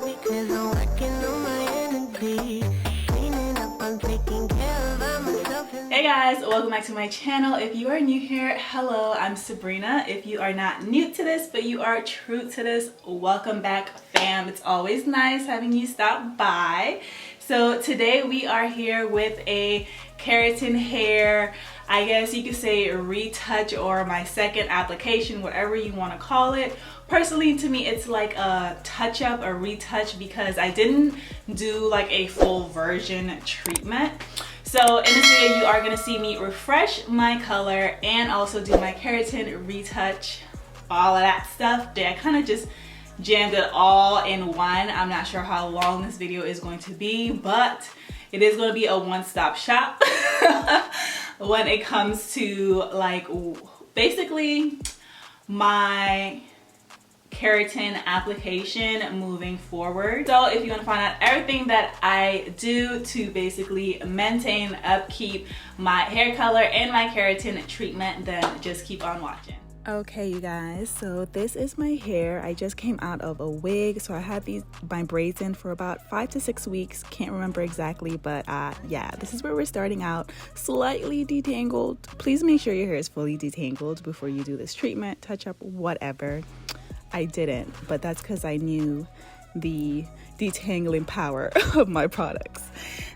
me 'cause I'm working on my energy. Cleaning up, I'm taking care of myself. Hey guys, welcome back to my channel. If you are new here, hello, I'm Subrena. If you are not new to this, but you are true to this, welcome back, fam. It's always nice having you stop by. So today we are here with a keratin hair, I guess you could say retouch, or my second application, whatever you want to call it. Personally, to me, it's like a touch up, a retouch, because I didn't do like a full version treatment. So in this video, you are going to see me refresh my color and also do my keratin retouch, all of that stuff. I kind of just jammed it all in one. I'm not sure how long this video is going to be, but it is going to be a one-stop shop when it comes to like basically my keratin application moving forward. So if you want to find out everything that I do to basically maintain, upkeep my hair color and my keratin treatment, then just keep on watching. Okay, you guys, so this is my hair. I just came out of a wig, so I had my braids in for about 5 to 6 weeks. Can't remember exactly, but yeah, this is where we're starting out. Slightly detangled. Please make sure your hair is fully detangled before you do this treatment, touch up, whatever. I didn't, but that's because I knew the detangling power of my products.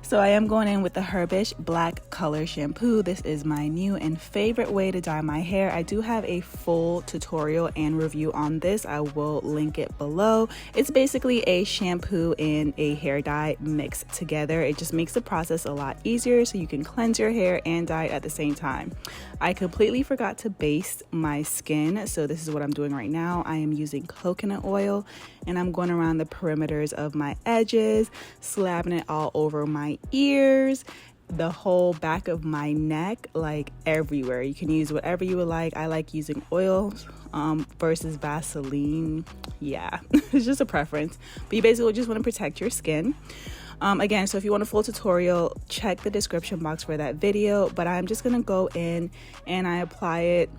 So I am going in with the Herbishh Black Color Shampoo. This is my new and favorite way to dye my hair. I do have a full tutorial and review on this. I will link it below. It's basically a shampoo and a hair dye mixed together. It just makes the process a lot easier so you can cleanse your hair and dye it at the same time. I completely forgot to baste my skin, so this is what I'm doing right now. I am using coconut oil and I'm going around the perimeters of my edges, slapping it all over my ears, the whole back of my neck, like everywhere. You can use whatever you would like. I like using oil versus Vaseline. Yeah, it's just a preference, but you basically just want to protect your skin. Again, so if you want a full tutorial, check the description box for that video, but I'm just gonna go in and I apply it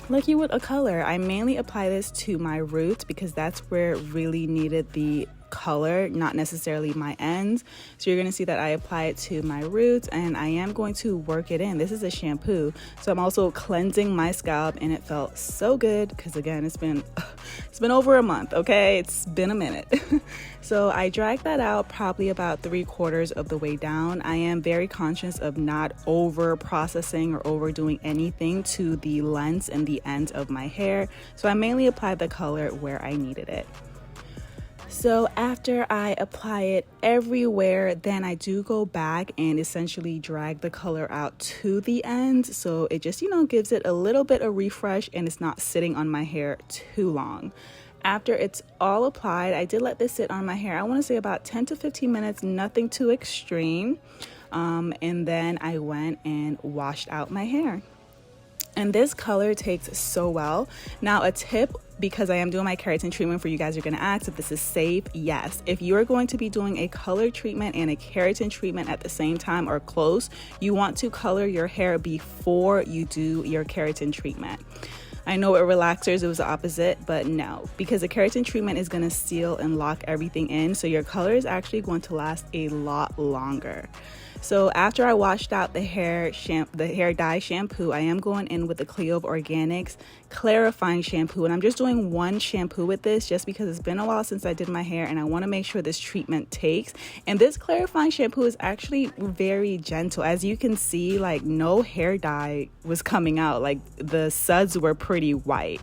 like you would a color. I mainly apply this to my roots because that's where it really needed the color, not necessarily my ends. So you're going to see that I apply it to my roots and I am going to work it in. This is a shampoo, so I'm also cleansing my scalp, and it felt so good because again, it's been over a month. Okay, it's been a minute. So I dragged that out probably about 3/4 of the way down. I am very conscious of not over processing or overdoing anything to the lengths and the ends of my hair, so I mainly applied the color where I needed it. So after I apply it everywhere, then I do go back and essentially drag the color out to the end. So it just, gives it a little bit of refresh and it's not sitting on my hair too long. After it's all applied, I did let this sit on my hair, I want to say about 10 to 15 minutes, nothing too extreme. And then I went and washed out my hair. And this color takes so well. Now a tip, because I am doing my keratin treatment, for you guys are going to ask if this is safe. Yes, if you are going to be doing a color treatment and a keratin treatment at the same time or close, you want to color your hair before you do your keratin treatment. I know with relaxers it was the opposite, but no, because the keratin treatment is going to seal and lock everything in, so your color is actually going to last a lot longer. So after I washed out the hair dye shampoo, I am going in with the Cliove Organics clarifying shampoo, and I'm just doing one shampoo with this just because it's been a while since I did my hair and I want to make sure this treatment takes. And this clarifying shampoo is actually very gentle. As you can see, like no hair dye was coming out, like the suds were pretty white.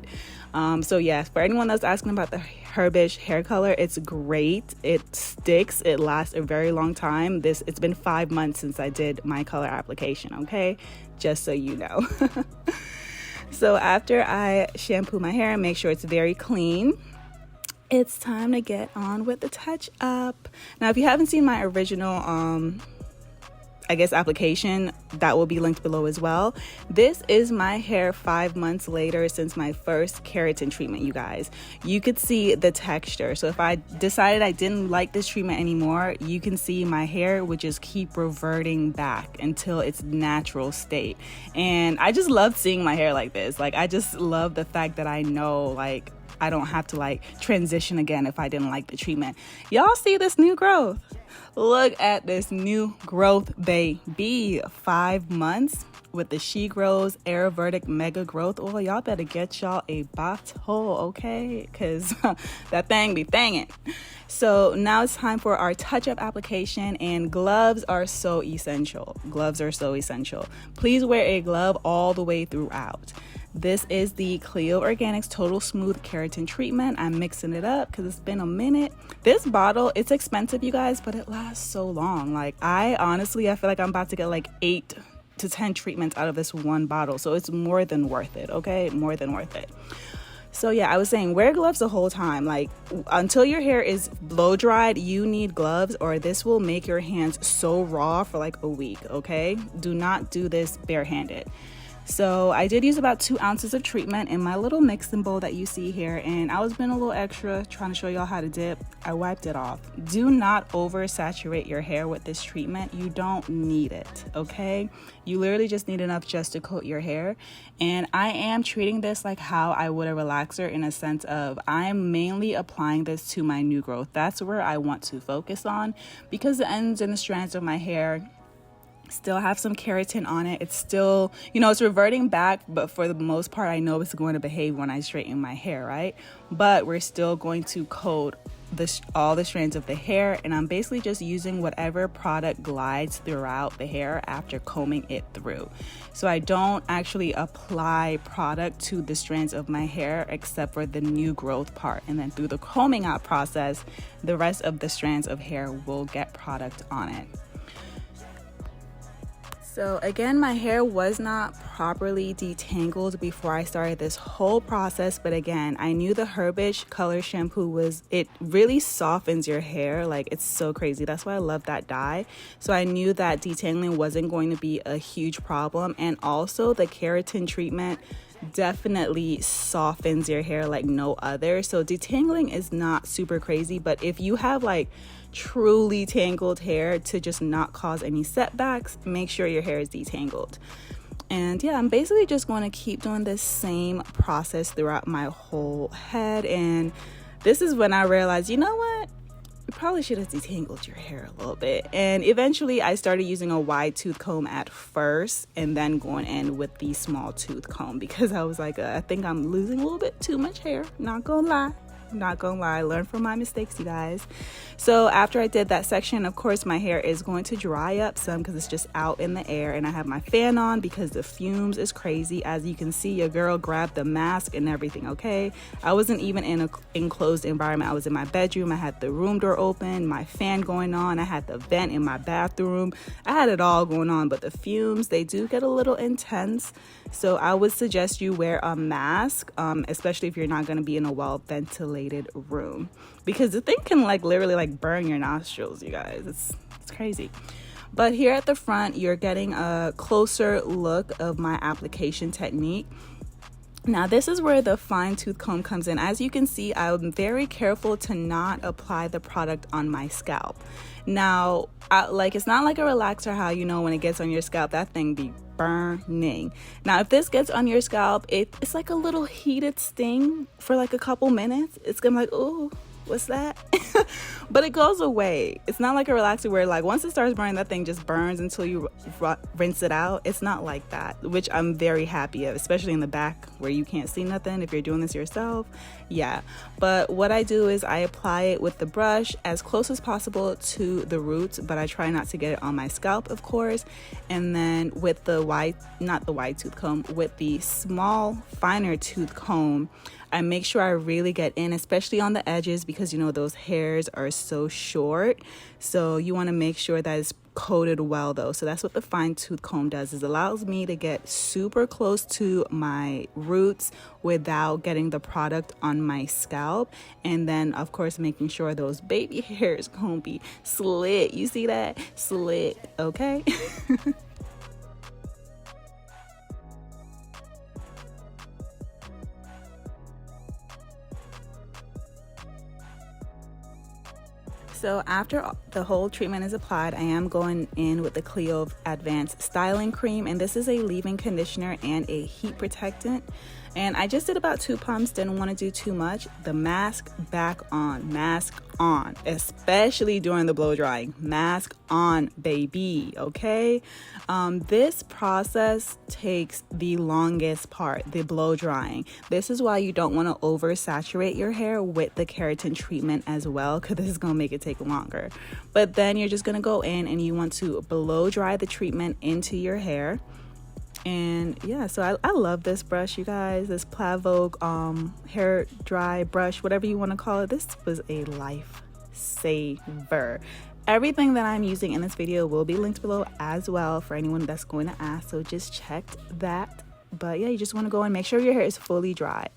So yeah, for anyone that's asking about the Herbishh hair color, it's great. It sticks. It lasts a very long time. It's been 5 months since I did my color application, okay? Just so you know. So after I shampoo my hair and make sure it's very clean, it's time to get on with the touch up. Now, if you haven't seen my original application, that will be linked below as well. This is my hair 5 months later since my first keratin treatment, you guys. You could see the texture. So if I decided I didn't like this treatment anymore, you can see my hair would just keep reverting back until its natural state. And I just love seeing my hair like this. Like, I just love the fact that I know, like, I don't have to like transition again if I didn't like the treatment. Y'all see this new growth? Look at this new growth, baby. 5 months with the She Grows Ayurvedic Mega Growth Oil. Y'all better get y'all a bottle, okay? Because that thing be thangin'. So now it's time for our touch-up application, and gloves are so essential. Gloves are so essential. Please wear a glove all the way throughout. This is the Cliove Organics Total Smooth Keratin Treatment. I'm mixing it up because it's been a minute. This bottle, it's expensive, you guys, but it lasts so long. Like, I feel like I'm about to get like 8 to 10 treatments out of this one bottle. So it's more than worth it, okay? More than worth it. So yeah, I was saying wear gloves the whole time. Like, until your hair is blow dried, you need gloves, or this will make your hands so raw for like a week, okay? Do not do this barehanded. So I did use about 2 ounces of treatment in my little mixing bowl that you see here, and I was being a little extra trying to show y'all how to dip. I wiped it off. Do not oversaturate your hair with this treatment. You don't need it, okay? You literally just need enough just to coat your hair. And I am treating this like how I would a relaxer, in a sense of I'm mainly applying this to my new growth. That's where I want to focus on, because the ends and the strands of my hair still have some keratin on it. It's still, it's reverting back, but for the most part, I know it's going to behave when I straighten my hair, right? But we're still going to coat all the strands of the hair, and I'm basically just using whatever product glides throughout the hair after combing it through. So I don't actually apply product to the strands of my hair except for the new growth part, and then through the combing out process, the rest of the strands of hair will get product on it. So again, my hair was not properly detangled before I started this whole process, but again, I knew the Herbishh Color Shampoo it really softens your hair. Like, it's so crazy. That's why I love that dye. So I knew that detangling wasn't going to be a huge problem, and also the keratin treatment definitely softens your hair like no other. So detangling is not super crazy, but if you have like truly tangled hair, to just not cause any setbacks, make sure your hair is detangled. And yeah, I'm basically just going to keep doing this same process throughout my whole head. And this is when I realized, you know what? You probably should have detangled your hair a little bit. And eventually I started using a wide tooth comb at first, and then going in with the small tooth comb, because I was like, I think I'm losing a little bit too much hair. Not gonna lie, learn from my mistakes, you guys. So after I did that section, of course my hair is going to dry up some because it's just out in the air, and I have my fan on because the fumes is crazy. As you can see, your girl grabbed the mask and everything, okay? I wasn't even in an enclosed environment. I was in my bedroom. I had the room door open, my fan going on, I had the vent in my bathroom. I had it all going on, but the fumes, they do get a little intense. So I would suggest you wear a mask, especially if you're not going to be in a well ventilated room, because the thing can literally burn your nostrils, you guys. It's crazy. But here at the front, you're getting a closer look of my application technique. Now, this is where the fine tooth comb comes in. As you can see, I'm very careful to not apply the product on my scalp. Now, it's not like a relaxer, how, when it gets on your scalp, that thing be burning. Now, if this gets on your scalp, it's like a little heated sting for like a couple minutes. It's gonna be like, oh, what's that? But it goes away. It's not like a relaxer where once it starts burning, that thing just burns until you rinse it out. It's not like that, which I'm very happy of, especially in the back where you can't see nothing if you're doing this yourself. Yeah, but what I do is I apply it with the brush as close as possible to the roots, but I try not to get it on my scalp, of course. And then with the not the wide tooth comb, with the small finer tooth comb, I make sure I really get in, especially on the edges, because those hairs are so short. So you want to make sure that it's coated well though. So that's what the fine tooth comb does, is allows me to get super close to my roots without getting the product on my scalp. And then of course making sure those baby hairs gonna be slick. You see that? Slick, okay? So after the whole treatment is applied, I am going in with the Cleo Advanced Styling Cream, and this is a leave-in conditioner and a heat protectant. And I just did about 2 pumps, didn't want to do too much. The mask back on, mask on, especially during the blow drying. Mask on, baby, okay? This process takes the longest part, the blow drying. This is why you don't want to oversaturate your hair with the keratin treatment as well, because this is going to make it take longer. But then you're just going to go in and you want to blow dry the treatment into your hair. And yeah, so I love this brush, you guys. This Plavogue hair dry brush, whatever you want to call it. This was a lifesaver. Everything that I'm using in this video will be linked below as well for anyone that's going to ask, so just check that. But yeah, you just want to go and make sure your hair is fully dry.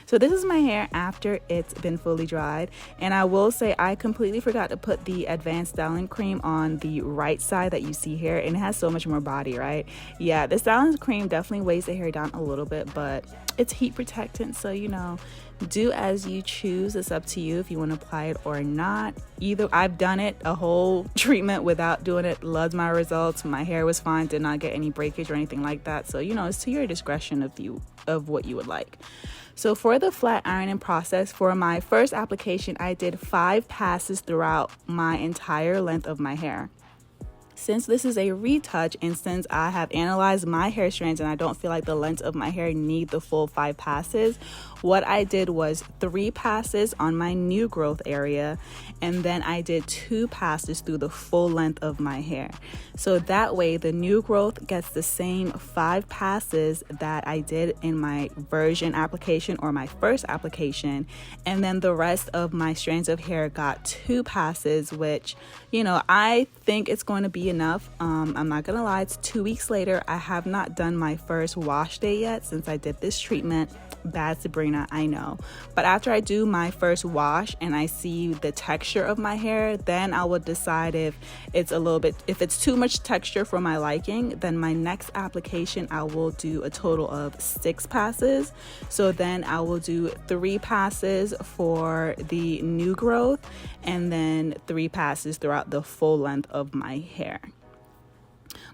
So this is my hair after it's been fully dried, and I will say I completely forgot to put the advanced styling cream on the right side that you see here, and it has so much more body, right? Yeah, the styling cream definitely weighs the hair down a little bit, but it's heat protectant, so you know, do as you choose. It's up to you if you want to apply it or not. Either I've done it a whole treatment without doing it, loved my results, my hair was fine, did not get any breakage or anything like that. So you know, it's to your discretion of what you would like. So for the flat ironing process, for my first application, I did 5 passes throughout my entire length of my hair. Since this is a retouch, and since I have analyzed my hair strands and I don't feel like the length of my hair need the full 5 passes, what I did was 3 passes on my new growth area, and then I did 2 passes through the full length of my hair. So that way the new growth gets the same 5 passes that I did in my version application or my first application, and then the rest of my strands of hair got 2 passes, which, you know, I think it's going to be enough. I'm not gonna lie, it's 2 weeks later. I have not done my first wash day yet since I did this treatment. Bad Subrena, I know. But after I do my first wash and I see the texture of my hair, then I will decide if it's too much texture for my liking. Then my next application, I will do a total of 6 passes. So then I will do 3 passes for the new growth and then 3 passes throughout the full length of my hair.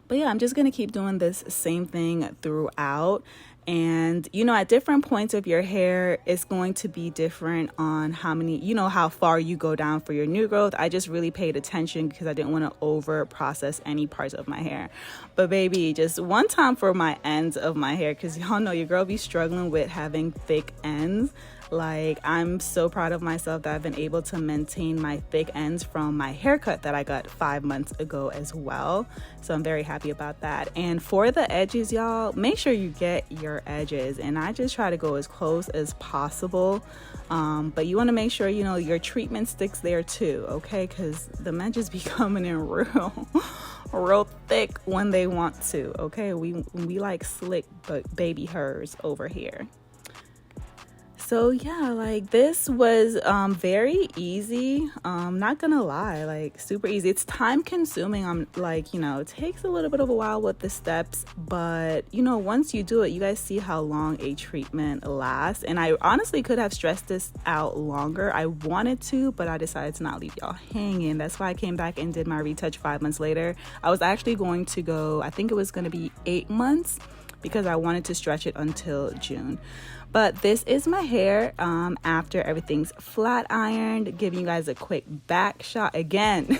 But yeah, I'm just gonna keep doing this same thing throughout. And you know, at different points of your hair, it's going to be different on how far you go down for your new growth. I just really paid attention because I didn't want to over process any parts of my hair. But baby, just one time for my ends of my hair, because y'all know your girl be struggling with having thick ends. Like, I'm so proud of myself that I've been able to maintain my thick ends from my haircut that I got 5 months ago as well. So I'm very happy about that. And for the edges, y'all, make sure you get your edges. And I just try to go as close as possible. But you want to make sure, you know, your treatment sticks there too, okay? Because the edges be coming in real thick when they want to, okay? We like slick, but baby hers over here. So yeah, like this was very easy. Not gonna lie, like super easy. It's time consuming. I'm like, you know, it takes a little bit of a while with the steps, but you know, once you do it, you guys see how long a treatment lasts. And I honestly could have stressed this out longer. I wanted to, but I decided to not leave y'all hanging. That's why I came back and did my retouch 5 months later. I was actually going to go, I think it was gonna be 8 months, because I wanted to stretch it until June. But this is my hair after everything's flat ironed, giving you guys a quick back shot again.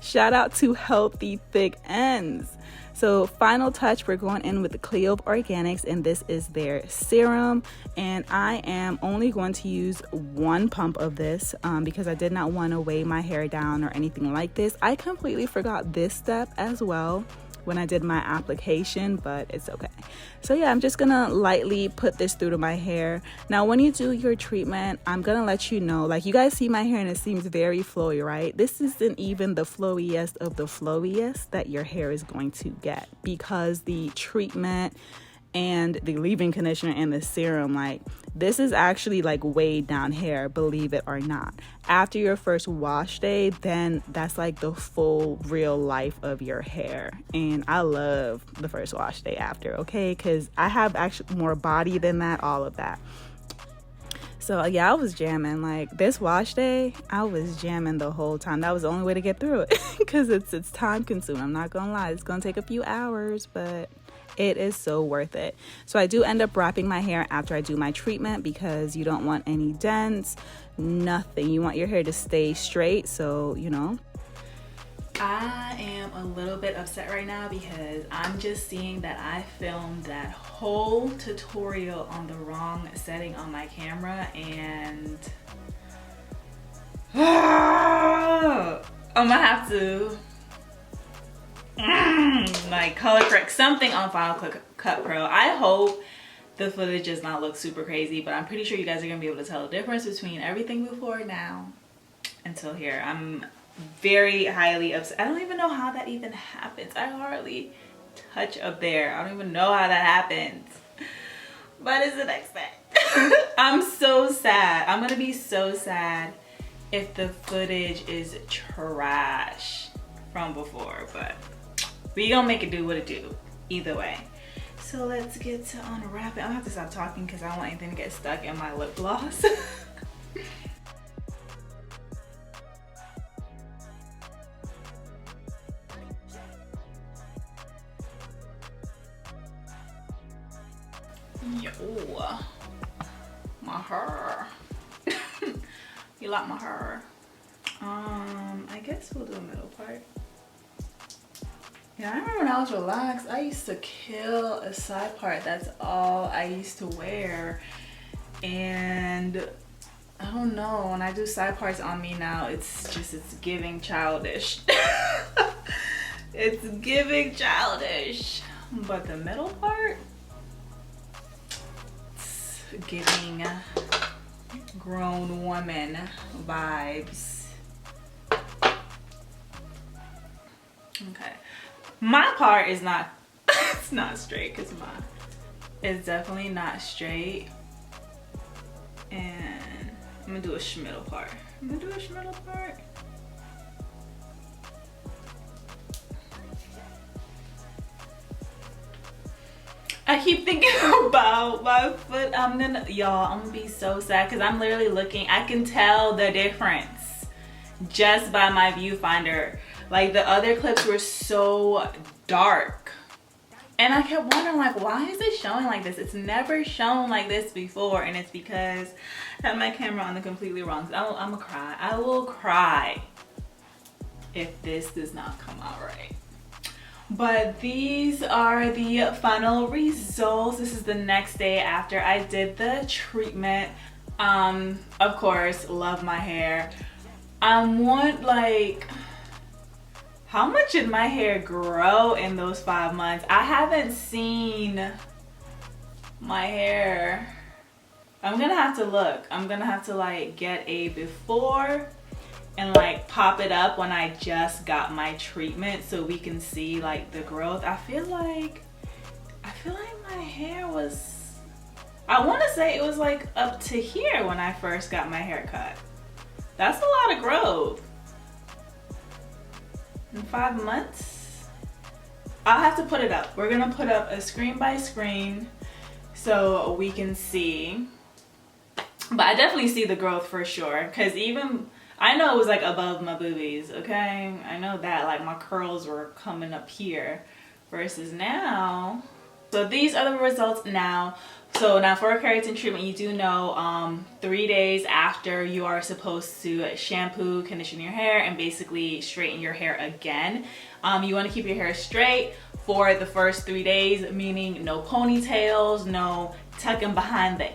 Shout out to Healthy Thick Ends. So final touch, we're going in with the Cliove Organics, and this is their serum, and I am only going to use 1 pump of this because I did not want to weigh my hair down or anything like this. I completely forgot this step as well when I did my application, but it's okay. So yeah, I'm just gonna lightly put this through to my hair. Now when you do your treatment, I'm gonna let you know, like, you guys see my hair and it seems very flowy, right? This isn't even the flowiest of the flowiest that your hair is going to get, because the treatment and the leave-in conditioner and the serum, like, this is actually like way down hair, believe it or not. After your first wash day, then that's like the full real life of your hair. And I love the first wash day after, okay? Because I have actually more body than that, all of that. So yeah, I was jamming. Like, this wash day, I was jamming the whole time. That was the only way to get through it, because it's time consuming. I'm not gonna lie, it's gonna take a few hours, but It is so worth it. So I do end up wrapping my hair after I do my treatment because you don't want any dents, nothing. You want your hair to stay straight, so you know. I am a little bit upset right now because I'm just seeing that I filmed that whole tutorial on the wrong setting on my camera, and I'm gonna have to like color correct something on Final Cut Pro. I hope the footage does not look super crazy, but I'm pretty sure you guys are gonna be able to tell the difference between everything before now until here. I'm very highly upset. I don't even know how that even happens. I hardly touch up there. I don't even know how that happens, but it's the next thing. I'm so sad. I'm gonna be so sad if the footage is trash from before, but we gonna make it do what it do either way. So let's get to unwrapping. I'm gonna have to stop talking because I don't want anything to get stuck in my lip gloss. Yo, my hair. You like my hair? I guess we'll do a middle part. Yeah, I remember when I was relaxed, I used to kill a side part. That's all I used to wear. And I don't know, when I do side parts on me now, it's giving childish. It's giving childish. But the middle part, it's giving grown woman vibes. Okay, my part is not it's not straight because mine is definitely not straight, and I'm gonna do a schmiddle part. I keep thinking about my foot. I'm gonna be so sad because I'm literally looking. I can tell the difference just by my viewfinder. Like, the other clips were so dark, and I kept wondering, like, why is it showing like this? It's never shown like this before, and it's because I had my camera on the completely wrong. I'm gonna cry. I will cry if this does not come out right. But these are the final results. This is the next day after I did the treatment. Of course, love my hair. How much did my hair grow in those 5 months? I haven't seen my hair. I'm gonna have to look. I'm gonna have to like get a before and like pop it up when I just got my treatment so we can see like the growth. I feel like my hair was, I want to say it was like up to here when I first got my hair cut. That's a lot of growth in 5 months. I'll have to put it up. We're gonna put up a screen by screen so we can see, but I definitely see the growth for sure, because even I know it was like above my boobies, okay? I know that, like, my curls were coming up here versus now. So these are the results now. So now for a keratin treatment, you do know 3 days after you are supposed to shampoo, condition your hair, and basically straighten your hair again. You want to keep your hair straight for the first 3 days, meaning no ponytails, no tucking behind the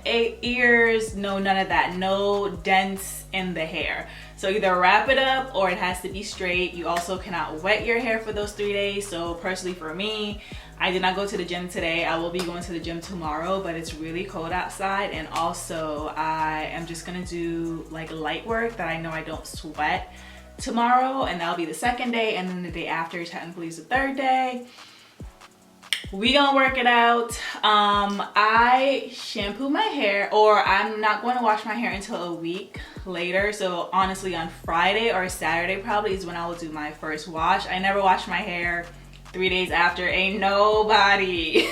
ears, no none of that, no dents in the hair. So either wrap it up or it has to be straight. You also cannot wet your hair for those 3 days. So personally for me, I did not go to the gym today. I will be going to the gym tomorrow, but it's really cold outside, and also I am just gonna do like light work that I know I don't sweat tomorrow, and that'll be the second day, and then the day after technically is the third day. We gonna work it out. I shampoo my hair, or I'm not going to wash my hair until a week later. So honestly, on Friday or Saturday probably is when I will do my first wash. I never wash my hair 3 days after. Ain't nobody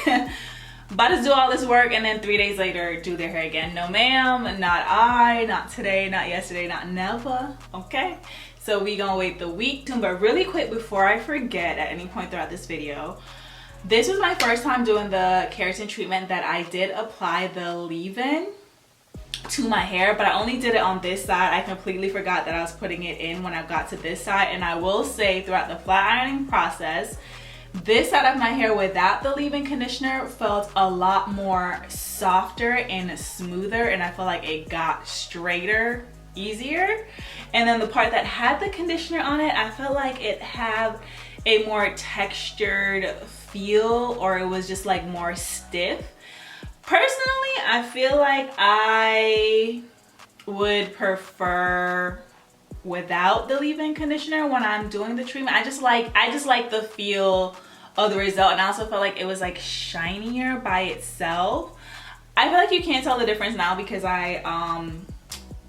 about to do all this work and then 3 days later do their hair again. No ma'am, not I, not today, not yesterday, not never. Okay, so we gonna wait the week too. But really quick, before I forget at any point throughout this video, This was my first time doing the keratin treatment that I did apply the leave-in to my hair, but I only did it on this side. I completely forgot that I was putting it in when I got to this side. And I will say throughout the flat ironing process, this side of my hair without the leave-in conditioner felt a lot more softer and smoother, and I feel like it got straighter easier. And then the part that had the conditioner on it, I felt like it had a more textured feel, or it was just like more stiff. Personally, I feel like I would prefer without the leave-in conditioner when I'm doing the treatment. I just like the feel of the result, and I also felt like it was like shinier by itself. I feel like you can't tell the difference now because I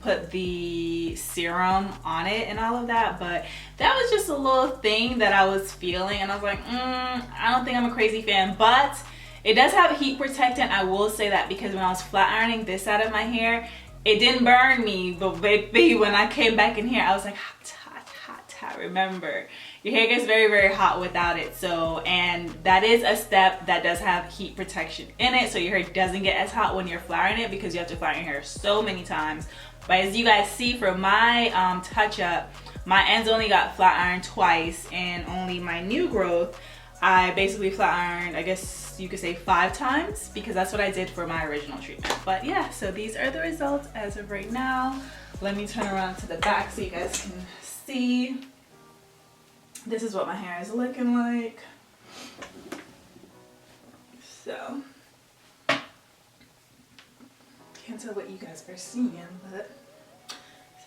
put the serum on it and all of that, but that was just a little thing that I was feeling, and I was like, I don't think I'm a crazy fan. But it does have a heat protectant, I will say that, because when I was flat ironing this side of my hair, it didn't burn me, but baby, when I came back in here, I was like, hot, hot, hot, hot. Remember, your hair gets very, very hot without it. So, and that is a step that does have heat protection in it, so your hair doesn't get as hot when you're flat ironing it, because you have to flat iron your hair so many times. But as you guys see from my touch-up, my ends only got flat ironed twice, and only my new growth, I basically flat ironed, I guess you could say 5 times, because that's what I did for my original treatment. But yeah, so these are the results as of right now. Let me turn around to the back so you guys can see. This is what my hair is looking like. So, can't tell what you guys are seeing, but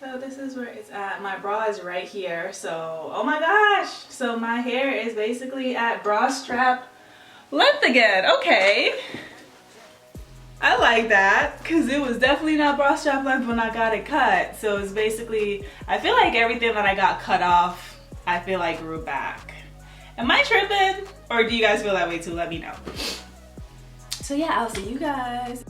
so this is where it's at. My bra is right here. So, oh my gosh. So my hair is basically at bra strap length again. Okay. I like that, because it was definitely not bra strap length when I got it cut. So it's basically, I feel like everything that I got cut off, I feel like grew back. Am I tripping? Or do you guys feel that way too? Let me know. So yeah, I'll see you guys.